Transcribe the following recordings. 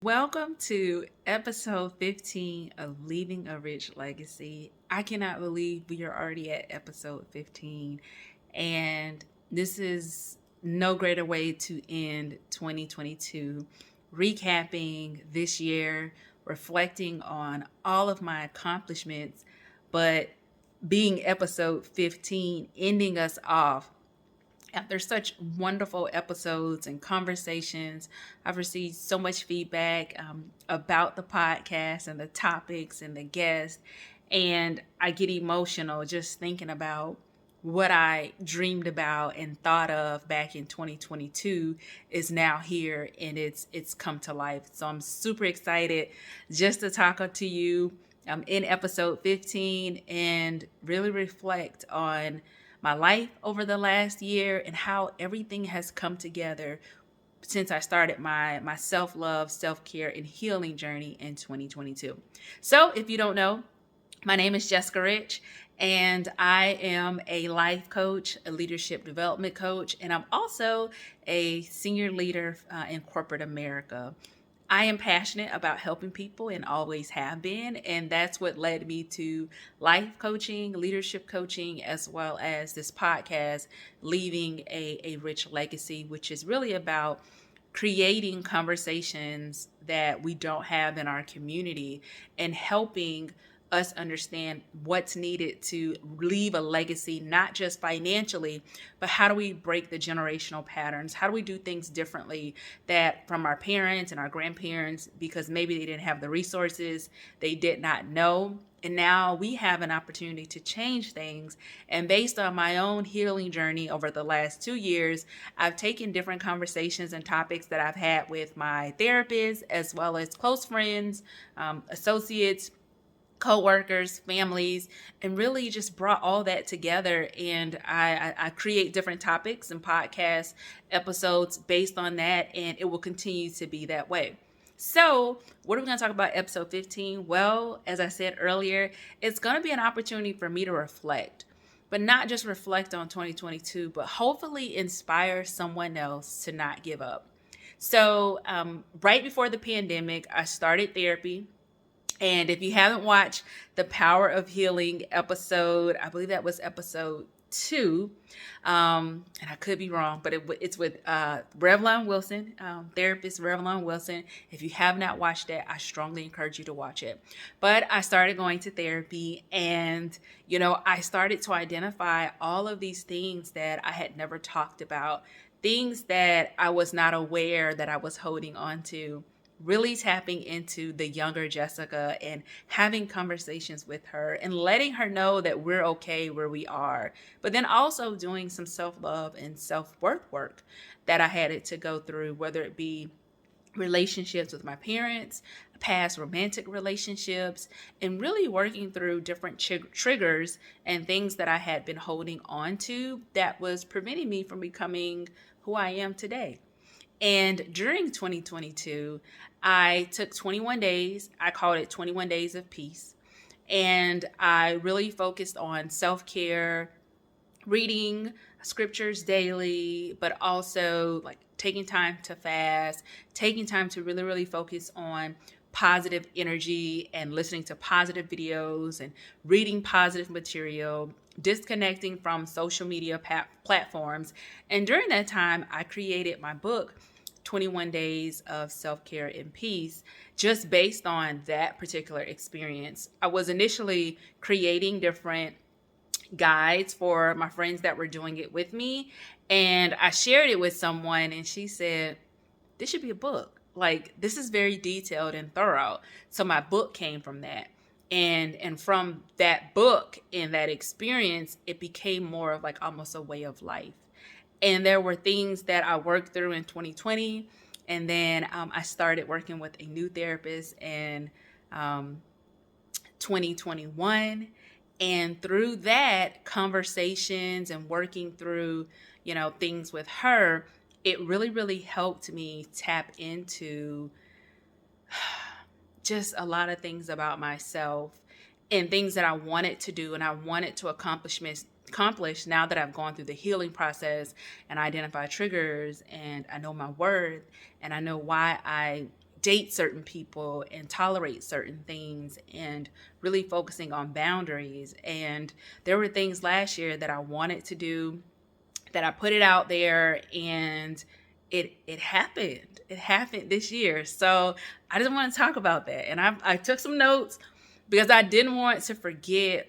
Welcome to episode 15 of Leaving a Rich Legacy. I cannot believe we are already at episode 15, and this is no greater way to end 2022, recapping this year, reflecting on all of my accomplishments, but being episode 15, ending us off after such wonderful episodes and conversations. I've received so much feedback about the podcast and the topics and the guests. And I get emotional just thinking about what I dreamed about and thought of back in 2022 is now here and it's come to life. So I'm super excited just to talk to you in episode 15 and really reflect on my life over the last year and how everything has come together since I started my self-love, self-care, and healing journey in 2022. So if you don't know, my name is Jessica Rich, and I am a life coach, a leadership development coach, and I'm also a senior leader in corporate America. I am passionate about helping people and always have been. And that's what led me to life coaching, leadership coaching, as well as this podcast, Leaving a Rich Legacy, which is really about creating conversations that we don't have in our community and helping us understand what's needed to leave a legacy, not just financially, but how do we break the generational patterns? How do we do things differently that from our parents and our grandparents, because maybe they didn't have the resources, they did not know. And now we have an opportunity to change things. And based on my own healing journey over the last 2 years, I've taken different conversations and topics that I've had with my therapist, as well as close friends, associates, co-workers, families, and really just brought all that together. And I create different topics and podcast episodes based on that, and it will continue to be that way. So, what are we going to talk about episode 15? Well, as I said earlier, it's going to be an opportunity for me to reflect, but not just reflect on 2022, but hopefully inspire someone else to not give up. So, right before the pandemic, I started therapy. And if you haven't watched the Power of Healing episode, I believe that was episode 2, and I could be wrong, but it's with Revlon Wilson, therapist Revlon Wilson. If you have not watched that, I strongly encourage you to watch it. But I started going to therapy, and I started to identify all of these things that I had never talked about, things that I was not aware that I was holding on to. Really tapping into the younger Jessica and having conversations with her and letting her know that we're okay where we are, but then also doing some self-love and self-worth work that I had to go through, whether it be relationships with my parents, past romantic relationships, and really working through different triggers and things that I had been holding on to that was preventing me from becoming who I am today. And during 2022, I took 21 days. I called it 21 Days of Peace. And I really focused on self care, reading scriptures daily, but also like taking time to fast, taking time to really, really focus on positive energy and listening to positive videos and reading positive material, disconnecting from social media platforms. And during that time, I created my book, 21 Days of Self-Care and Peace, just based on that particular experience. I was initially creating different guides for my friends that were doing it with me, and I shared it with someone, and she said, this should be a book. Like, this is very detailed and thorough. So my book came from that. And from that book and that experience, it became more of like almost a way of life. And there were things that I worked through in 2020. And then I started working with a new therapist in 2021. And through that, conversations and working through, things with her, it really, really helped me tap into just a lot of things about myself and things that I wanted to do and I wanted to accomplish now that I've gone through the healing process and identify triggers and I know my worth and I know why I date certain people and tolerate certain things, and really focusing on boundaries. And there were things last year that I wanted to do, that I put it out there, and it happened. It happened this year. So I just want to talk about that. And I took some notes because I didn't want to forget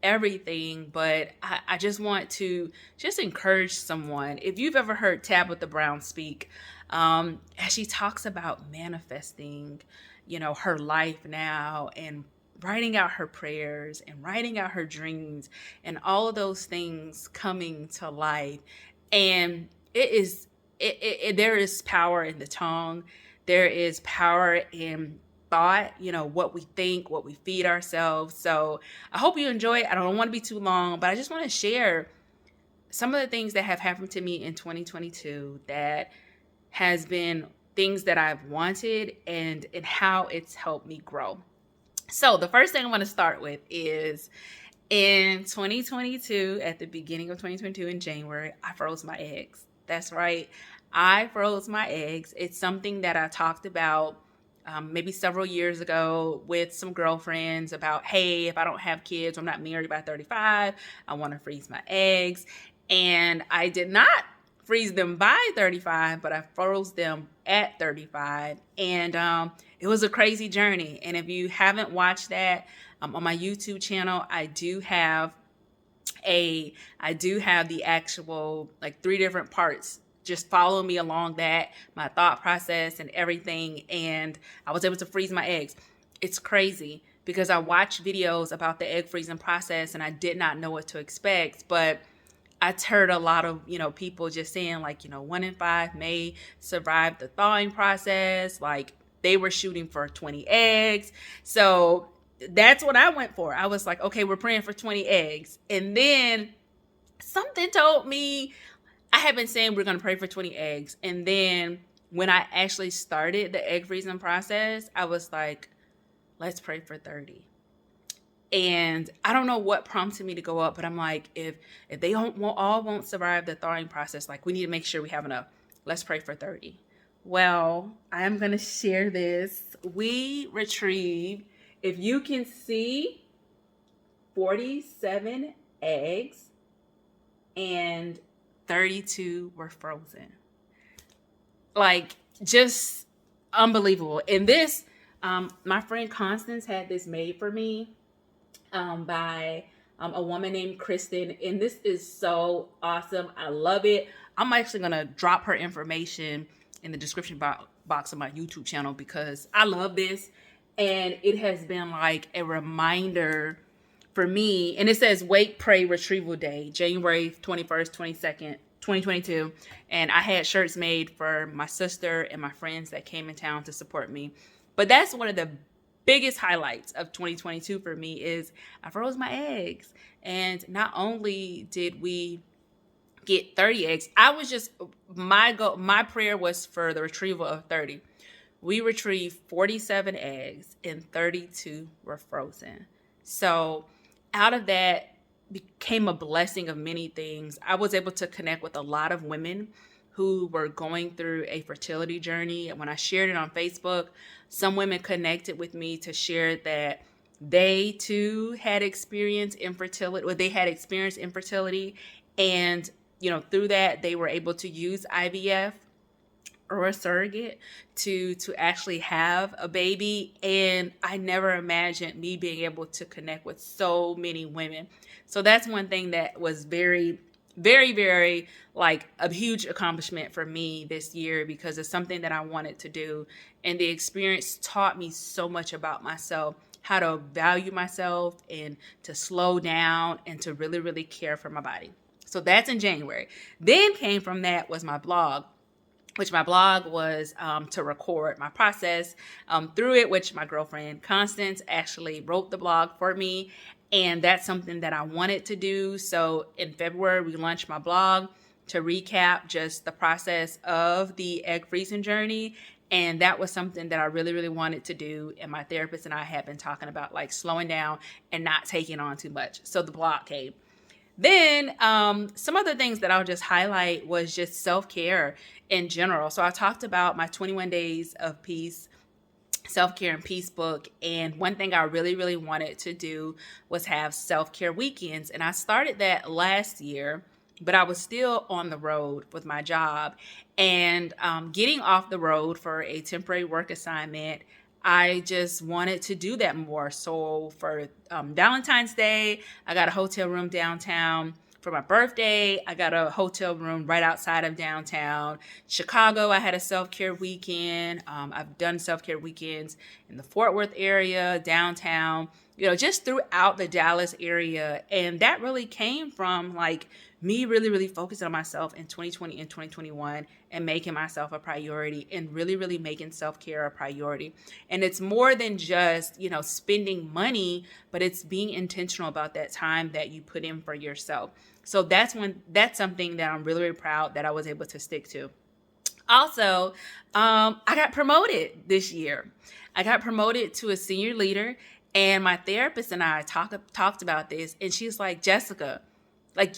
everything, but I just want to just encourage someone. If you've ever heard Tabitha Brown speak, as she talks about manifesting, her life now, and writing out her prayers and writing out her dreams and all of those things coming to life. And there is power in the tongue. There is power in thought, what we think, what we feed ourselves. So I hope you enjoy it. I don't want to be too long, but I just want to share some of the things that have happened to me in 2022 that has been things that I've wanted, and how it's helped me grow. So the first thing I want to start with is in 2022, at the beginning of 2022 in January, I froze my eggs. That's right. I froze my eggs. It's something that I talked about maybe several years ago with some girlfriends about, hey, if I don't have kids, I'm not married by 35, I want to freeze my eggs. And I did not freeze them by 35, but I froze them at 35. And it was a crazy journey. And if you haven't watched that, on my YouTube channel, I do have the actual, like, 3 different parts. Just follow me along that, my thought process and everything. And I was able to freeze my eggs. It's crazy because I watched videos about the egg freezing process and I did not know what to expect. But I heard a lot of, people just saying, like, 1 in 5 may survive the thawing process. Like, they were shooting for 20 eggs. So that's what I went for. I was like, okay, we're praying for 20 eggs. And then something told me, I had been saying we're going to pray for 20 eggs. And then when I actually started the egg freezing process, I was like, let's pray for 30. And I don't know what prompted me to go up, but I'm like, if they won't survive the thawing process, like, we need to make sure we have enough. Let's pray for 30. Well, I am going to share this. We retrieved, if you can see, 47 eggs, and 32 were frozen. Like, just unbelievable. And this, my friend Constance had this made for me by a woman named Kristen. And this is so awesome. I love it. I'm actually going to drop her information in the description box of my YouTube channel because I love this. And it has been like a reminder for me. And it says Wake, Pray, Retrieval Day, January 21st, 22nd, 2022. And I had shirts made for my sister and my friends that came in town to support me. But that's one of the biggest highlights of 2022 for me is I froze my eggs. And not only did we get 30 eggs, my prayer was for the retrieval of 30. We retrieved 47 eggs and 32 were frozen. So out of that became a blessing of many things. I was able to connect with a lot of women who were going through a fertility journey. And when I shared it on Facebook, some women connected with me to share that they too had experienced infertility, or they had experienced infertility. And, through that, they were able to use IVF or a surrogate to actually have a baby. And I never imagined me being able to connect with so many women. So that's one thing that was very, very, very, like, a huge accomplishment for me this year, because it's something that I wanted to do. And the experience taught me so much about myself, how to value myself and to slow down and to really, really care for my body. So that's in January. Then came from that was my blog, which my blog was to record my process through it, which my girlfriend Constance actually wrote the blog for me. And that's something that I wanted to do. So in February, we launched my blog to recap just the process of the egg freezing journey. And that was something that I really, really wanted to do. And my therapist and I have been talking about, like, slowing down and not taking on too much. So the blog came. Then some other things that I'll just highlight was just self-care in general. So I talked about my 21 days of peace Self-Care and Peace book. And one thing I really, really wanted to do was have self-care weekends. And I started that last year, but I was still on the road with my job. And getting off the road for a temporary work assignment, I just wanted to do that more. So for Valentine's Day, I got a hotel room downtown. For my birthday, I got a hotel room right outside of downtown. Chicago, I had a self-care weekend. I've done self-care weekends in the Fort Worth area, downtown, just throughout the Dallas area. And that really came from like me really, really focusing on myself in 2020 and 2021 and making myself a priority and really, really making self-care a priority. And it's more than just, spending money, but it's being intentional about that time that you put in for yourself. So that's something that I'm really, really proud that I was able to stick to. Also, I got promoted this year. I got promoted to a senior leader, and my therapist and I talked about this, and she's like, Jessica, like,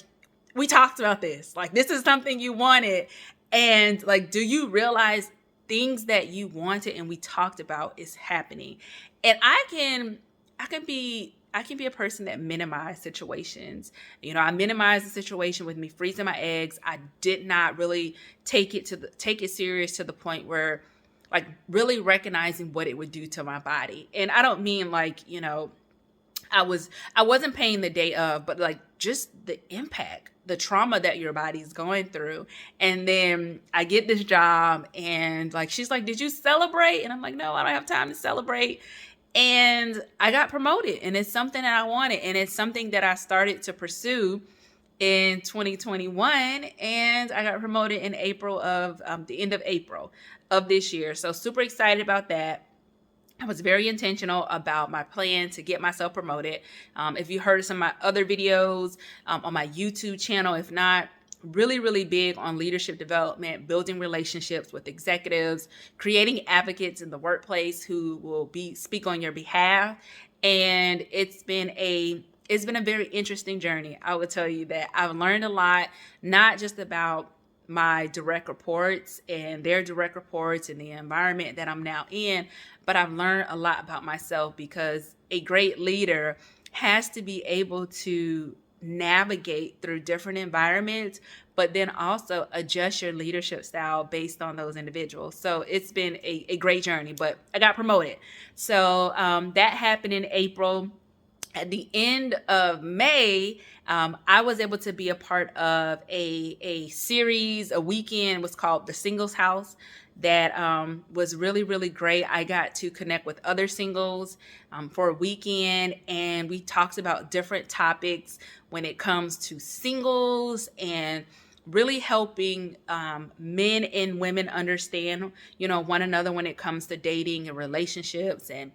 we talked about this. Like, this is something you wanted. And like, do you realize things that you wanted and we talked about is happening? And I can be a person that minimize situations. I minimized the situation with me freezing my eggs. I did not really take it serious to the point where like really recognizing what it would do to my body. And I don't mean like, I wasn't paying the day of, but like just the impact, the trauma that your body's going through. And then I get this job and like, she's like, did you celebrate? And I'm like, no, I don't have time to celebrate. And I got promoted, and it's something that I wanted. And it's something that I started to pursue in 2021. And I got promoted in April of the end of April of this year. So super excited about that. I was very intentional about my plan to get myself promoted. If you heard some of my other videos on my YouTube channel, if not, really, really big on leadership development, building relationships with executives, creating advocates in the workplace who will speak on your behalf. And it's been a very interesting journey. I would tell you that I've learned a lot, not just about my direct reports and their direct reports and the environment that I'm now in, but I've learned a lot about myself, because a great leader has to be able to navigate through different environments, but then also adjust your leadership style based on those individuals. So it's been a great journey, but I got promoted. So that happened in April. At the end of May, I was able to be a part of a series, a weekend, was called The Singles House, that was really, really great. I got to connect with other singles for a weekend, and we talked about different topics when it comes to singles and really helping men and women understand, one another when it comes to dating and relationships and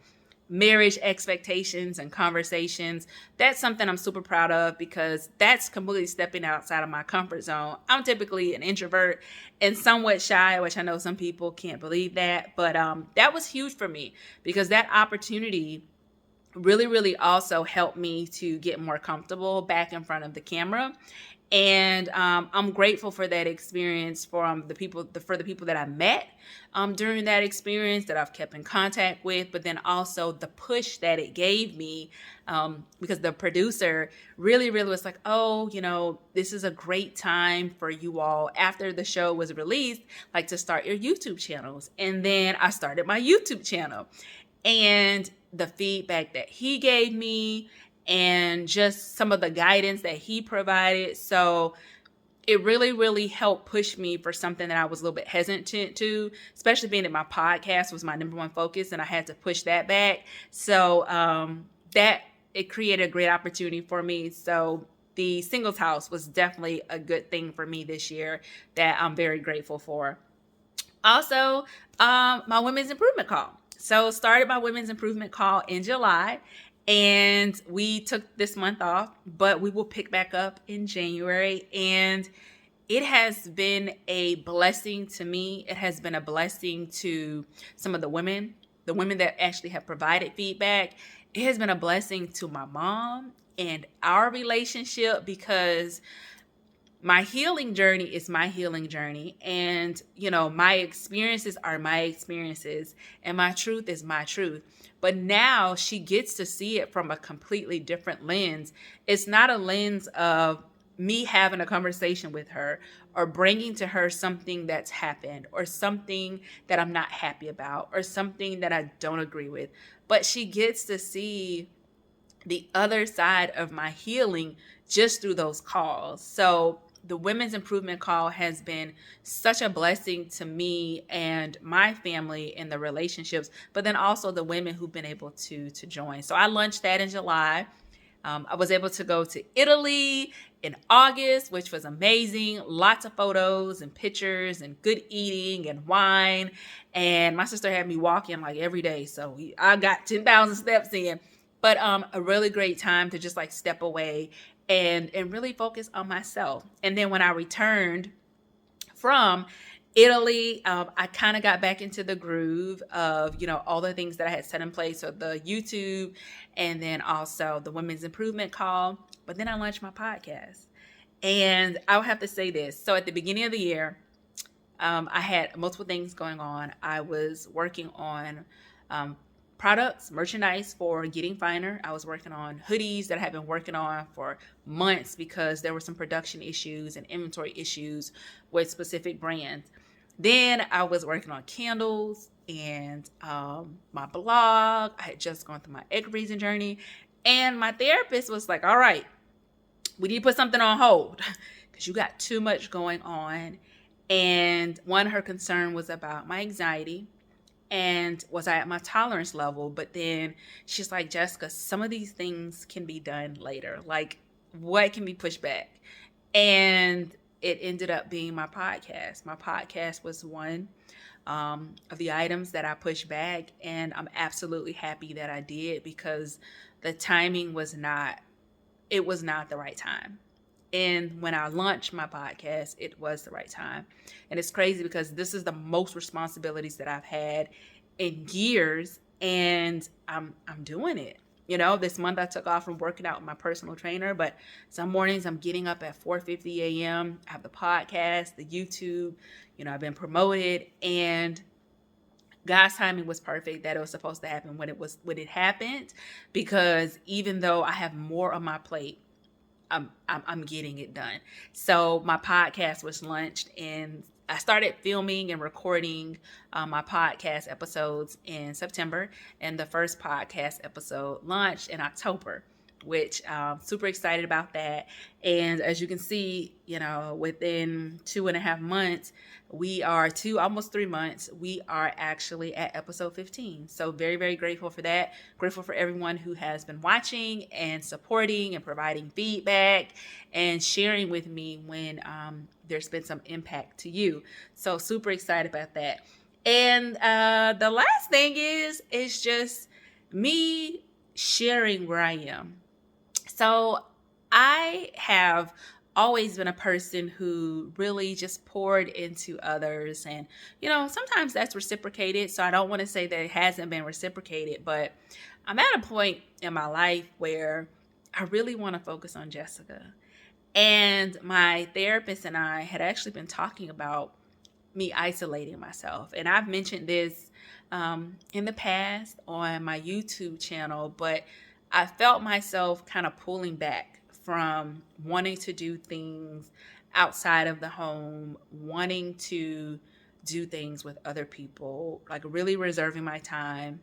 marriage expectations and conversations. That's something I'm super proud of, because that's completely stepping outside of my comfort zone. I'm typically an introvert and somewhat shy, which I know some people can't believe that, but that was huge for me, because that opportunity really, really also helped me to get more comfortable back in front of the camera. And I'm grateful for that experience for the people that I met during that experience, that I've kept in contact with, but then also the push that it gave me, because the producer really, really was like, oh, this is a great time for you all after the show was released, like to start your YouTube channels. And then I started my YouTube channel, and the feedback that he gave me and just some of the guidance that he provided. So it really, really helped push me for something that I was a little bit hesitant to, especially being that my podcast was my number one focus and I had to push that back. So that it created a great opportunity for me. So the Singles House was definitely a good thing for me this year that I'm very grateful for. Also, my Women's Improvement Call. So started my Women's Improvement Call in July, and we took this month off, but we will pick back up in January. And it has been a blessing to me. It has been a blessing to some of the women that actually have provided feedback. It has been a blessing to my mom and our relationship, because my healing journey is my healing journey. And, my experiences are my experiences, and my truth is my truth. But now she gets to see it from a completely different lens. It's not a lens of me having a conversation with her or bringing to her something that's happened or something that I'm not happy about or something that I don't agree with. But she gets to see the other side of my healing just through those calls. So the women's improvement call has been such a blessing to me and my family in the relationships, but then also the women who've been able to join. So I launched that in July. I was able to go to Italy in August, which was amazing. Lots of photos and pictures and good eating and wine. And my sister had me walking like every day. So I got 10,000 steps in. But a really great time to just like step away and really focus on myself. And then when I returned from Italy, I kind of got back into the groove of, all the things that I had set in place. So the YouTube and then also the Women's Improvement Call. But then I launched my podcast. And I'll have to say this. So at the beginning of the year, I had multiple things going on. I was working on products, merchandise for Getting Finer. I was working on hoodies that I had been working on for months because there were some production issues and inventory issues with specific brands. Then I was working on candles and my blog. I had just gone through my egg freezing journey. And my therapist was like, all right, we need to put something on hold because you got too much going on. And her concern was about my anxiety and was I at my tolerance level. But then she's like, Jessica, some of these things can be done later. Like, what can be pushed back? And it ended up being my podcast. My podcast was one of the items that I pushed back. And I'm absolutely happy that I did because the timing was not the right time. And when I launched my podcast, it was the right time. And it's crazy because this is the most responsibilities that I've had in years, and I'm doing it. This month I took off from working out with my personal trainer, but some mornings I'm getting up at 4:50 a.m. I have the podcast, the YouTube, I've been promoted, and God's timing was perfect that it was supposed to happen when it happened, because even though I have more on my plate, I'm getting it done. So my podcast was launched and I started filming and recording my podcast episodes in September, and the first podcast episode launched in October, which I'm super excited about that. And as you can see, within 2.5 months, almost 3 months, we are actually at episode 15. So very, very grateful for that. Grateful for everyone who has been watching and supporting and providing feedback and sharing with me when there's been some impact to you. So super excited about that. And the last thing is just me sharing where I am. So I have always been a person who really just poured into others. And, sometimes that's reciprocated. So I don't want to say that it hasn't been reciprocated, but I'm at a point in my life where I really want to focus on Jessica. And my therapist and I had actually been talking about me isolating myself. And I've mentioned this in the past on my YouTube channel, but I felt myself kind of pulling back from wanting to do things outside of the home, wanting to do things with other people, like really reserving my time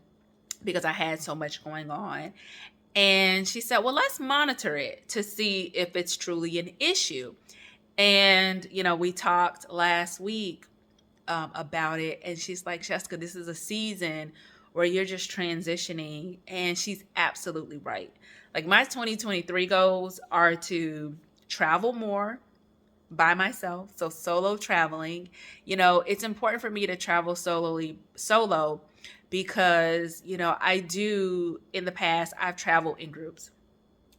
because I had so much going on. And she said, well, let's monitor it to see if it's truly an issue. And, we talked last week about it. And she's like, Jessica, this is a season where you're just transitioning. And she's absolutely right. Like, my 2023 goals are to travel more by myself. So solo traveling, it's important for me to travel solo because, I do, in the past, I've traveled in groups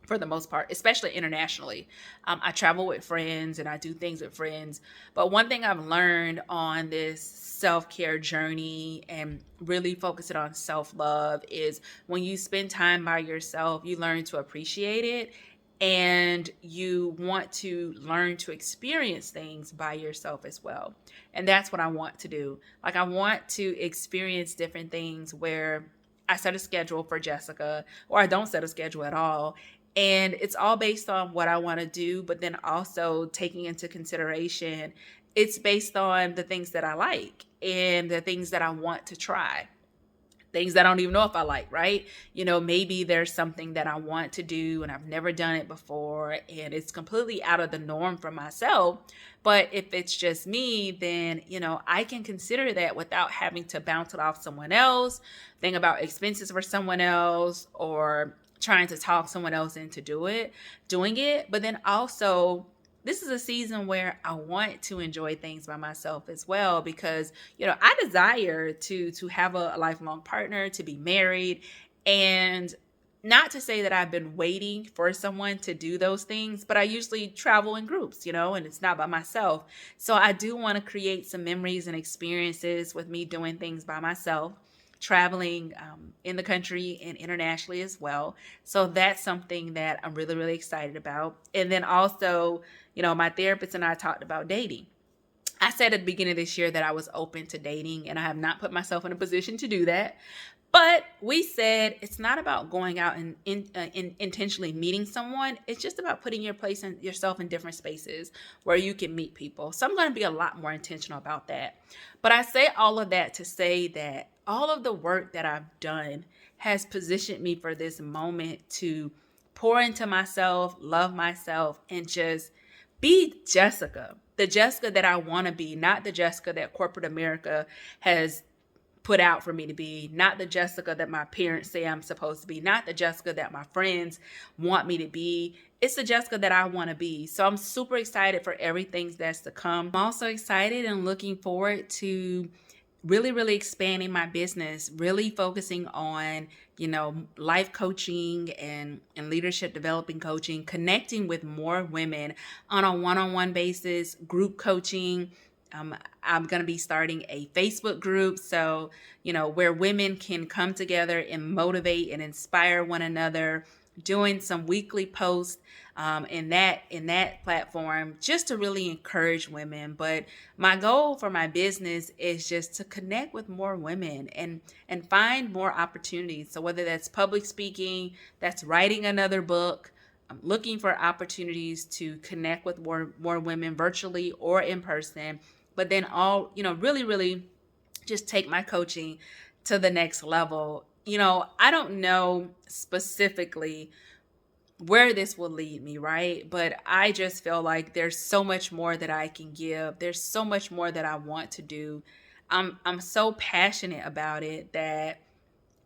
for the most part, especially internationally. I travel with friends and I do things with friends. But one thing I've learned on this self-care journey and really focusing on self-love is when you spend time by yourself, you learn to appreciate it and you want to learn to experience things by yourself as well. And that's what I want to do. Like, I want to experience different things where I set a schedule for Jessica, or I don't set a schedule at all. And it's all based on what I want to do, but then also taking into consideration it's based on the things that I like and the things that I want to try, things that I don't even know if I like, right? Maybe there's something that I want to do and I've never done it before and it's completely out of the norm for myself. But if it's just me, then, I can consider that without having to bounce it off someone else, think about expenses for someone else, or trying to talk someone else into doing it. But then also, this is a season where I want to enjoy things by myself as well, because I desire to have a lifelong partner, to be married, and not to say that I've been waiting for someone to do those things, but I usually travel in groups, and it's not by myself. So I do want to create some memories and experiences with me doing things by myself, traveling in the country and internationally as well. So that's something that I'm really, really excited about. And then also, my therapist and I talked about dating. I said at the beginning of this year that I was open to dating, and I have not put myself in a position to do that. But we said it's not about going out and intentionally meeting someone. It's just about putting yourself in different spaces where you can meet people. So I'm going to be a lot more intentional about that. But I say all of that to say that all of the work that I've done has positioned me for this moment to pour into myself, love myself, and just be Jessica, the Jessica that I want to be, not the Jessica that corporate America has put out for me to be, not the Jessica that my parents say I'm supposed to be, not the Jessica that my friends want me to be. It's the Jessica that I want to be. So I'm super excited for everything that's to come. I'm also excited and looking forward to really, really expanding my business, really focusing on, life coaching and leadership developing coaching, connecting with more women on a one-on-one basis, group coaching. I'm going to be starting a Facebook group. So, where women can come together and motivate and inspire one another, doing some weekly posts in that platform, just to really encourage women. But my goal for my business is just to connect with more women and find more opportunities. So whether that's public speaking, that's writing another book, I'm looking for opportunities to connect with more women virtually or in person, but then really, really just take my coaching to the next level. I don't know specifically where this will lead me, right? But I just feel like there's so much more that I can give. There's so much more that I want to do. I'm so passionate about it that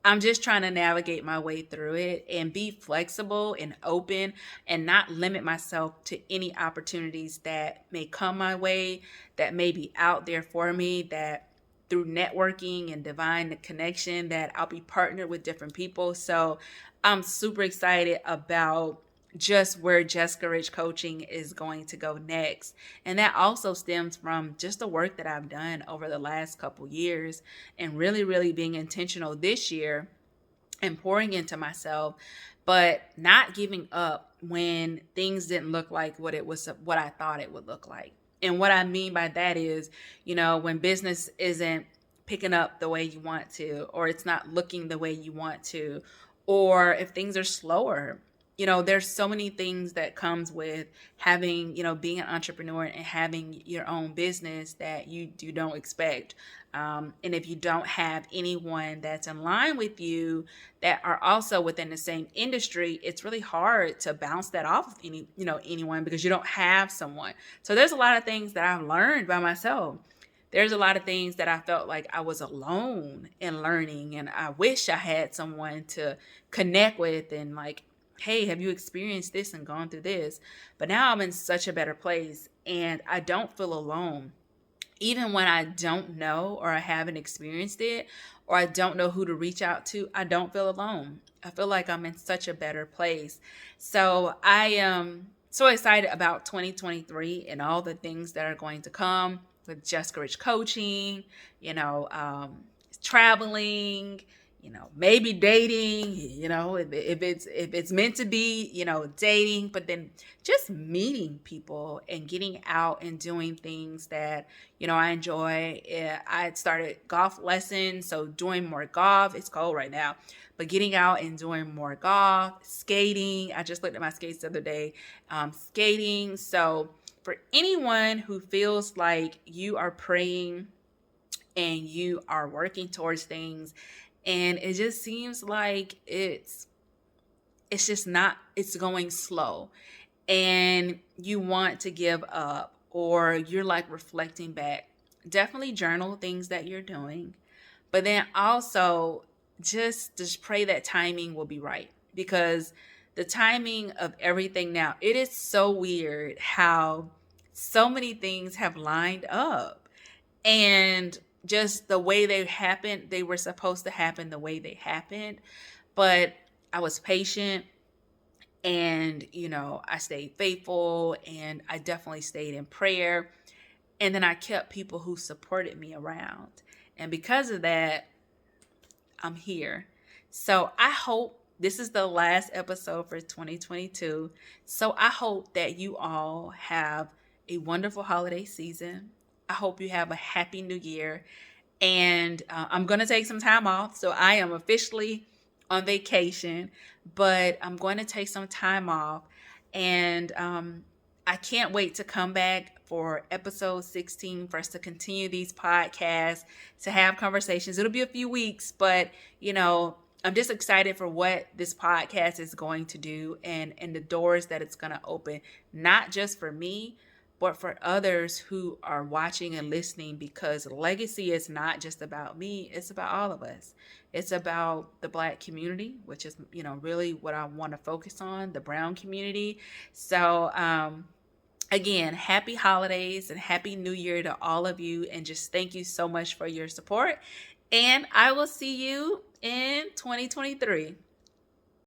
I'm just trying to navigate my way through it and be flexible and open and not limit myself to any opportunities that may come my way, that may be out there for me, that through networking and divine connection that I'll be partnered with different people. So I'm super excited about just where Jessica Rich Coaching is going to go next. And that also stems from just the work that I've done over the last couple years and really, really being intentional this year and pouring into myself, but not giving up when things didn't look like what I thought it would look like. And what I mean by that is, when business isn't picking up the way you want to, or it's not looking the way you want to, or if things are slower, there's so many things that comes with having, being an entrepreneur and having your own business that you don't expect. And if you don't have anyone that's in line with you that are also within the same industry, it's really hard to bounce that off of anyone, because you don't have someone. So there's a lot of things that I've learned by myself. There's a lot of things that I felt like I was alone in learning, and I wish I had someone to connect with and like, hey, have you experienced this and gone through this? But now I'm in such a better place and I don't feel alone. Even when I don't know or I haven't experienced it or I don't know who to reach out to, I don't feel alone. I feel like I'm in such a better place. So I am so excited about 2023 and all the things that are going to come with Jessica Rich Coaching, traveling, maybe dating, if it's meant to be, dating, but then just meeting people and getting out and doing things that, I enjoy. I had started golf lessons, so doing more golf. It's cold right now, but getting out and doing more golf, skating. I just looked at my skates the other day, skating. So for anyone who feels like you are praying and you are working towards things and it just seems like it's just not, it's going slow, and you want to give up, or you're like reflecting back, definitely journal things that you're doing, but then also just pray that timing will be right, because the timing of everything now, it is so weird how so many things have lined up, and just the way they happened, they were supposed to happen the way they happened. But I was patient, and I stayed faithful, and I definitely stayed in prayer, and then I kept people who supported me around, and because of that, I'm here. So I hope this is the last episode for 2022. So I hope that you all have a wonderful holiday season. I hope you have a happy new year. And I'm going to take some time off. So I am officially on vacation, but I'm going to take some time off. And I can't wait to come back for episode 16 for us to continue these podcasts, to have conversations. It'll be a few weeks, but I'm just excited for what this podcast is going to do, and the doors that it's going to open, not just for me, but for others who are watching and listening, because legacy is not just about me, it's about all of us. It's about the Black community, which is, really what I want to focus on, the brown community. So, again, happy holidays and happy new year to all of you. And just thank you so much for your support. And I will see you in 2023.